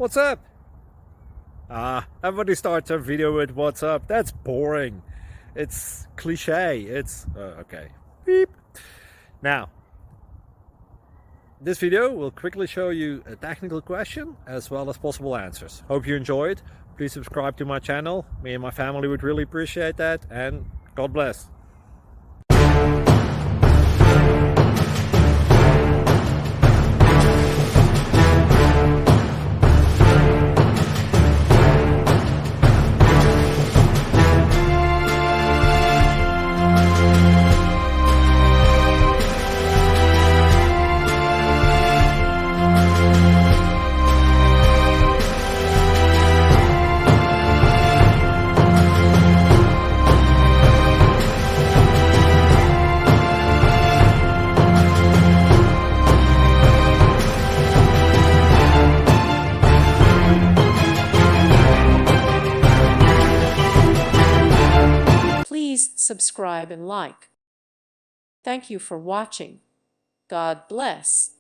What's up? Everybody starts a video with what's up. That's boring. It's cliche. It's okay. Beep. Now, this video will quickly show you a technical question as well as possible answers. Hope you enjoyed. Please subscribe to my channel. Me and my family would really appreciate that, and God bless. Please subscribe and like. Thank you for watching. God bless.